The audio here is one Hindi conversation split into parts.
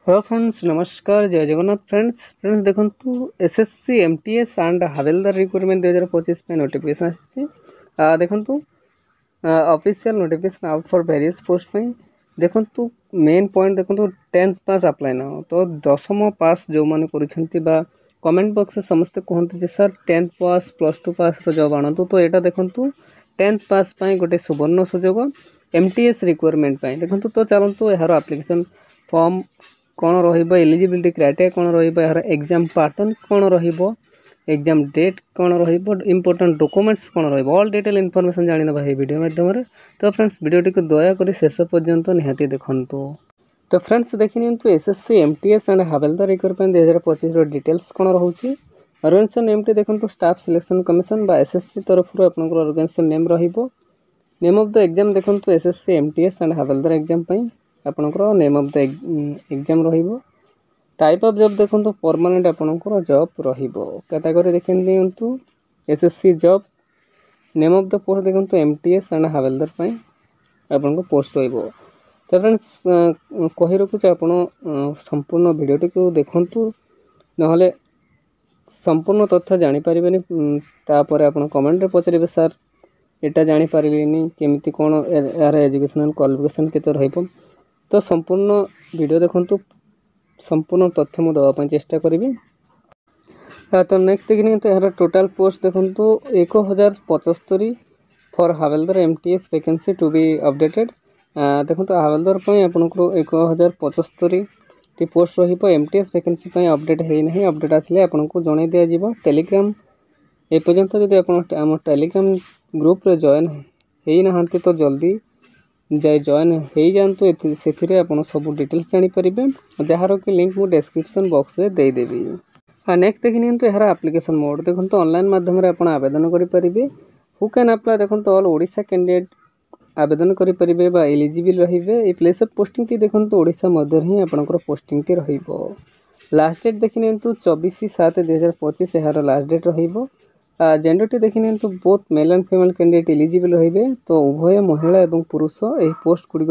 हेलो फ्रेंड्स, नमस्कार, जय जगन्नाथ। फ्रेंड्स देखंतु SSC MTS and havildar recruitment 2025 में नोटिफिकेशन आसी देखंतु official notification out for various post में देखंतु मेन पॉइंट देखंतु 10th पास अप्लाई ना हो तो 10th पास जो माने करिसेंती बा कमेंट बॉक्स से समस्त कहते सर 10th पास +2 पास रो जॉब आणतु तो एटा देखंतु 10th पास पई गोटे सुवर्ण सुजोग एमटीएस रिक्वायरमेंट पई देखंतु तो चलंतु यार एप्लिकेशन फॉर्म कौन एलिजिबिलिटी क्राइटेरिया कौन यार एग्जाम पैटर्न कौन एग्जाम डेट कौन इंपोर्टेंट डॉक्यूमेंट्स कौन ऑल डिटेल इनफॉरमेशन जानी भाई वीडियो माध्यम तो फ्रेंड्स वीडियोटी को दयाकोरी शेष पर्यंत निहाती देखंतु। तो फ्रेंड्स देखि नियंतु SSC MTS and havildar recruitment 2025 details कौन रोचे। ऑर्गेनाइजेशन नेम टी देखंतु स्टाफ सिलेक्शन कमिशन बा एसएससी तरफ आपनकर ऑर्गेनाइजेशन नेम रहिबो। नेम ऑफ द एग्जाम देखंतु SSC MTS and havildar exam पई आपनकर नेम ऑफ द एग्जाम रहिबो। टाइप ऑफ जॉब देखंतु परमानेंट आपनकर जॉब रहिबो। कैटेगरी देखन दियंतु SSC job. Name of the post देखंतु एमटीएस एंड हावेलदार पई आपनको पोस्ट रहिबो। तो फ्रेंड्स कहि रखुछ आपण संपूर्ण वीडियोटी को देखंतु नहले संपूर्ण तथ्य जानि परिबेनी। तापर आपण कमेंट रे पचरिबे सर एटा जानि परिबेनी केमिति कोन यार एजुकेशनल क्वालिफिकेशन केते रहिबो। तो संपूर्ण वीडियो देखंतु संपूर्ण तथ्य मु दवा चेष्टा करी। तो नेक्स्ट देखिए तो यार टोटाल पोस्ट देखंतु 1075 for havildar MTS vacancy to be updated. देखंतु हावेलदार पई आपनको 1075 टी पोस्ट रहिबो। एमटीएस वैकेंसी पई अपडेट हेइ नहीं, अपडेट आसले आपनको जणाई दिया जिवो। टेलीग्राम ए पर्यंत जदि आपण हम टेलीग्राम ग्रुप रे जॉइन हेइ नहांती तो जल्दी जाए जॉइन हो जातु। से सब डिटेल्स जानीपर जार कि लिंक मु डिस्क्रिप्शन बॉक्स में देदेवी। हाँ नेक्स्ट देखिए तो यार एप्लिकेशन मोड देखो ऑनलाइन माध्यम आप आवेदन करेंगे। हु कैन अप्लाई देखो ऑल ओडिशा कैंडिडेट आवेदन करेंगे एलिजिबल रे। प्लेस ऑफ पोस्टिंग टी देखो ओडिशा मध्य ही आपंकर पोस्टिंग टी रही। लास्ट डेट देखिए 24/7/2025 यार लास्ट डेट रही। जेंडर टी देखिए तो both male and female candidate eligible रहिबे। तो उभय महिला एवं पुरुष यही पोस्ट गुड़िक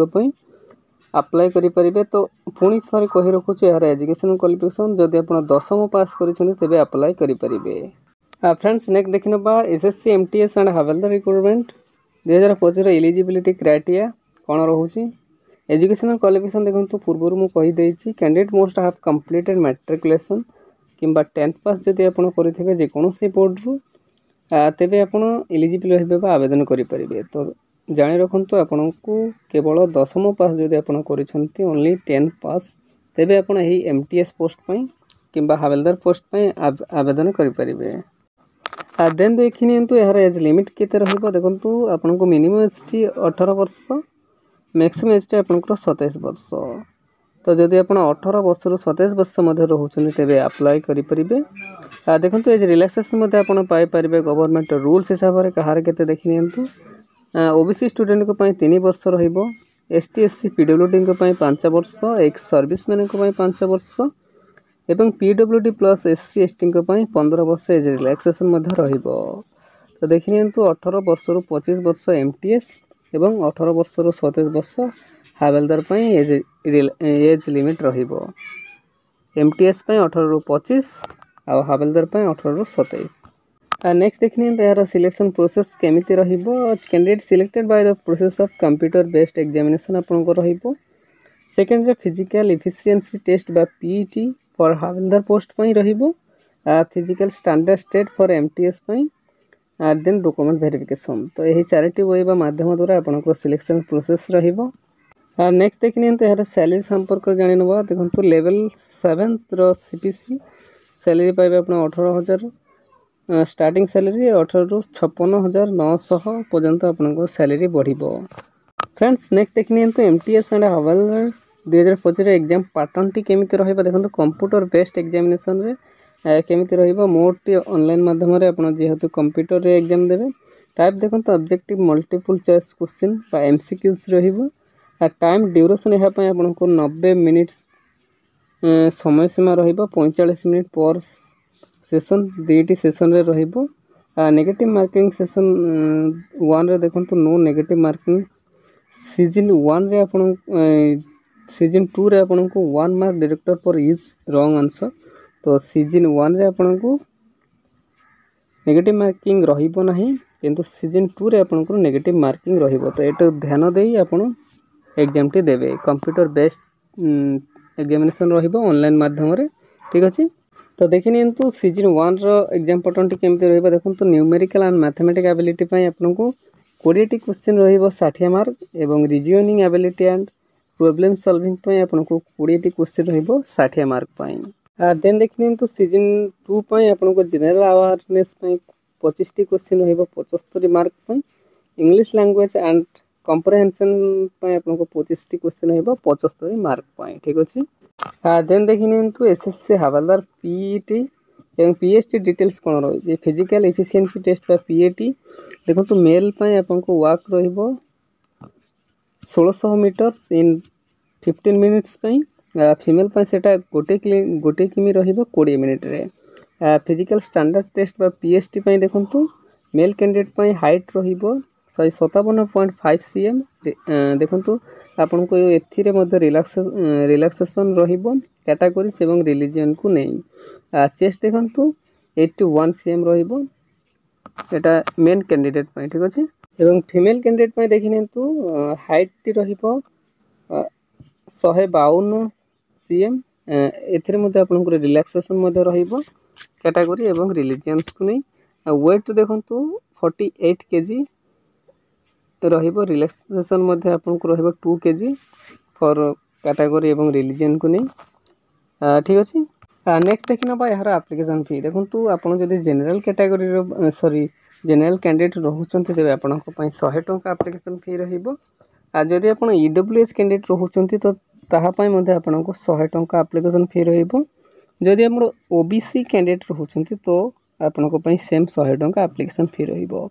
अप्लाई करेंगे। तो पुणी थोड़े कही रखुच यार एजुकेशन क्वालिफिकेशन जदि आप 10th पास करेंगे अप्लाई करेंगे। फ्रेंड्स नेक्स्ट देखि ना SSC MTS and havildar recruitment 2025 eligibility criteria कौन रोचे। एजुकेशनल क्वालिफिकेशन देखो पूर्व मुझे candidate most have completed matriculation किंबा 10th पास जदि आप करेंगे जेकोसी बोर्ड रु तेबे आपण एलिजिबल रहिबे आवेदन करेंगे। तो जानी रखु आपन को केवल 10th पास जदि आपण करिसेंती ओनली 10th पास तेबे आपण एही एमटीएस पोस्ट पई किंबा हावेलदार पोस्ट पई आवेदन करेंगे। देन देखिए तो यार एज लिमिट केते रहिबो देखंतु आपन को मिनिमम एज टी 18 वर्ष, मैक्सिमम एज टी आपन को 27 वर्ष। तो जदि आप 18 वर्ष 27 वर्ष मध्य रोचते तेरे अप्लाई करेंगे। देखो age relaxation Piper government rules हिसाब से कहार के देखी नि। ओबीसी स्टूडेंट को 3 वर्ष एसटी एससी पीडब्ल्यूडी 5 वर्ष, एक्स सर्विस मैन 5 वर्ष एवं पीडब्ल्यूडी प्लस एससी एसटी 15 वर्ष एज रिलैक्सेशन तो देखी नि 18 वर्ष 25 वर्ष एमटीएस एवं 18 वर्ष 27 वर्ष हावेलदार एज लिमिट रहिबो। एमटीएस 18 ରୁ 25 और हावेलदार 18 ରୁ 27। नेक्स्ट देखिए तो यार सिलेक्शन प्रोसेस केमिति रहिबो। Candidate selected by the process of computer based examination आपनको रहिबो। सेकेंड रे फिजिकल एफिशिएंसी टेस्ट बा पीईटी फॉर हावेलदार पोस्ट पई रहिबो। Physical standard state for MTS पई देन डॉक्यूमेंट वेरिफिकेशन। तो यही चारिटी वे माध्यम द्वारा आपनको सिलेक्शन प्रोसेस रहिबो। नेक्स्ट देखिए तो यार सैलरी संपर्क जानी ना देखो लेवल 7 रो सीपीसी सैलरी पाइबे आप 18,000 स्टार्टिंग सैलरी 18 ରୁ 56,900 पर्यंत आपको सैलरी बढ़िबो। फ्रेंड्स नेक्स्ट देखिए तो MTS and havildar 2025 exam pattern टी केमिति रहिबो देखो कंप्यूटर बेस्ड एग्जामिनेशन रे केमिति रहिबो। मोड टी ऑनलाइन माध्यम रे आपण जेहेतु कंप्यूटर रे एग्जाम देबे। टाइप देखो ऑब्जेक्टिव मल्टीपल चॉइस क्वेश्चन बा एमसीक्यूज रहिबो। टाइम ड्यूरेशन यहाँ आपको 90 मिनिट्स समय सीमा रहिबो। 45 मिनिट पर सेशन 2टी सेशन रे रहिबो। नेगेटिव मार्किंग सेशन 1 रे देखो नो नेगेटिव मार्किंग सीजन 1 रे आपण सीजन 2 रे आपन को 1 mark director for each wrong answer. तो सीजन 1 रे आपन को नेगेटिव मार्किंग रहिबो नाही, किंतु सीजन 2 रे आपन को नेगेटिव मार्किंग रहिबो। तो एटा ध्यान देई आपन एग्जाम टी देबे। कंप्यूटर बेस्ड एग्जामिनेशन रहिबो ऑनलाइन माध्यम रे, ठीक अछि। तो देखि नियंतु सीजन 1 रो एग्जाम पैटर्न टी केमते रहइबो देखंतु। न्यूमेरिकल एंड मैथमेटिक्स एबिलिटी पई आपन को 20 टी क्वेश्चन रहिबो 60 मार्क, एवं reasoning ability and problem solving पई आपन को 20 टी क्वेश्चन रहिबो 60 मार्क पई। देन देखि नियंतु सीजन 2 पई आपन को जनरल अवेयरनेस पई 25 टी क्वेश्चन रहिबो 75 मार्क पई। इंग्लिश लैंग्वेज एंड कॉम्प्रिहेंशन पई आपन को 25 टी क्वेश्चन रहिबो 75 मार्क पई, ठीक अछि। देन देखि नियंतु एसएससी हवलदार पीईटी एवं पीएसटी डिटेल्स कोन रही जे फिजिकल एफिशिएंसी टेस्ट बा पीएटी देखंतु मेल पई आपन को वॉक रहिबो 1600 मीटर्स इन 15 मिनिट्स पई। फीमेल पई सेटा गोटे किमी रहिबो 20 मिनिट रे। फिजिकल स्टैंडर्ड टेस्ट बा पीएसटी पई देखंतु मेल कैंडिडेट पई हाइट रहिबो 157.5 सीएम। देखंतु आपन को एथिरे मध्ये रिलैक्सेशन रहिबो कैटेगरीज एवं रिलीजन को नहीं। चेस्ट देखंतु 81 सीएम रहिबो, एटा मेन कैंडिडेट पई, ठीक अछि। एवं फीमेल कैंडिडेट पई देखिनेंतु हाइट टी रहिबो 152 सीएम। एथिरे मध्ये आपन को रिलैक्सेशन मध्ये रहिबो कैटेगरी एवं रिलीजन्स को नहीं। वेट देखंतु 48 केजी रहिबो, रिलैक्सेशन मध्ये आपन को रहिबो 2 केजी फॉर कैटेगरी एवं रिलीजन को नहीं, ठीक अछि। नेक्स्ट देखिना बा यार एप्लीकेशन फी देखंतु आपन जदी जनरल कैटेगरी रो जनरल कैंडिडेट रहउचंती तेबे आपन को पई 100 टंका एप्लीकेशन फी रहिबो। जदी आपन ईडब्ल्यूएस कैंडिडेट रहउचंती तो ताहा पई मध्ये आपन को 100 टंका एप्लीकेशन फी रहिबो। जदी हमरो ओबीसी कैंडिडेट रहउचंती तो आपन को पई सेम 100 टंका एप्लीकेशन फी रहिबो।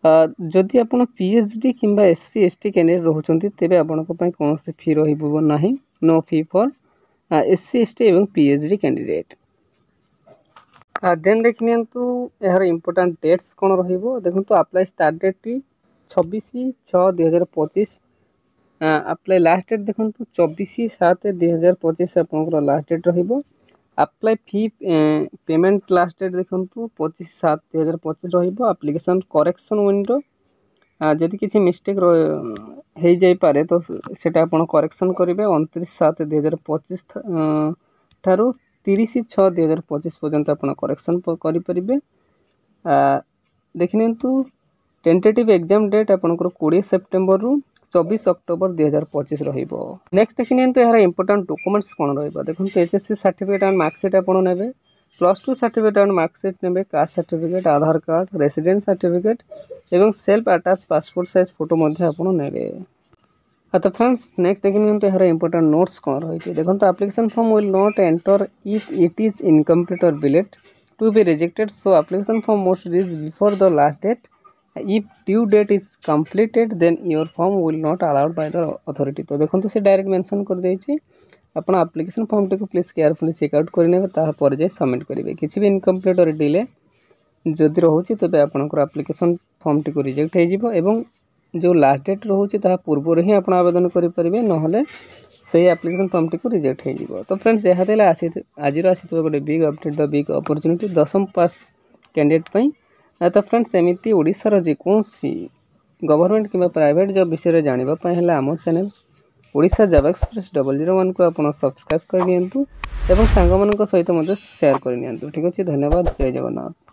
जदि आपण पीएचडी किंबा एससी एसटी कैंडिडेट रहउचंती तेबे आपण को पई कोनोसी फी रहिबो नाही, no fee for SC ST एवं पीएचडी कैंडिडेट। देन देखिनियंतु यार इंपोर्टेंट डेट्स कोन रहिबो देखंतु अप्लाई स्टार्ट डेट टी 26/6/2025। अप्लाई लास्ट डेट देखंतु 24/7/2025 आपण को लास्ट डेट रहिबो। Apply fee payment last date देखंतु 25/7/2025 रहिबो। एप्लीकेशन करेक्शन विंडो जदि किसी मिस्टेक हो जाई पारे तो सेटा आपण करेक्शन करिवे 29/7/2025 थारु 30/6/2025 पर्यंत आपण करेक्शन करि परिबे। देखिनेंतु टेंटेटिव एग्जाम डेट आपण 20 सेप्टेम्बर रु 24 अक्टोबर 2025 रहिबो। नेक्स्ट देखिनेंतु यार इंपोर्टेंट डॉक्यूमेंट्स कोन रहिबो देखंतु एचएससी सर्टिफिकेट एंड मार्कशीट आपण नेबे, +2 सर्टिफिकेट एंड मार्कशीट नेबे, कास्ट सर्टिफिकेट, आधार कार्ड, रेसिडेंस सर्टिफिकेट एवं self attach passport size photo मध्ये आपण नेबे। तो फ्रेंड्स नेक्स्ट देखिनियंतु यार इंपोर्टेंट नोट्स कोन रही छै देखंतु application form will not enter if it is incomplete or delete to be rejected, so application form must reach before the last date. If due date is completed then your form will not allowed by the authority. तो देखंतु से डायरेक्ट मेंशन कर देई छी, अपन एप्लीकेशन फॉर्म टी को प्लीज केयरफुली चेकआउट करने ताहा पर जे सबमिट करिवे। किछि भी इनकम्प्लीट और डिले जदि रहउछि तबे आपनकर एप्लीकेशन फॉर्म टी को रिजेक्ट हे जिवो एवं जो लास्ट डेट रहउछि ताहा पूर्व ही आपण आवेदन करि परिबे, नहले सही एप्लीकेशन फॉर्म टी को रिजेक्ट हे जिवो। तो फ्रेंड्स यहा देला आजिर आसीतो गोटे big update the big opportunity 10th pass candidate पई। तो फ्रेंड्स एमिति ओडिसा रो जे कोनसी गवर्नमेंट किबा प्राइवेट जॉब विषय रे जानिबा पई हला हमर चैनल ओडिसा जॉब एक्सप्रेस 001 को आपण सब्सक्राइब कर नियंतु एवं सांग मानक सहित मते शेयर कर नियंतु, ठीक अछि। धन्यवाद, जय जगन्नाथ।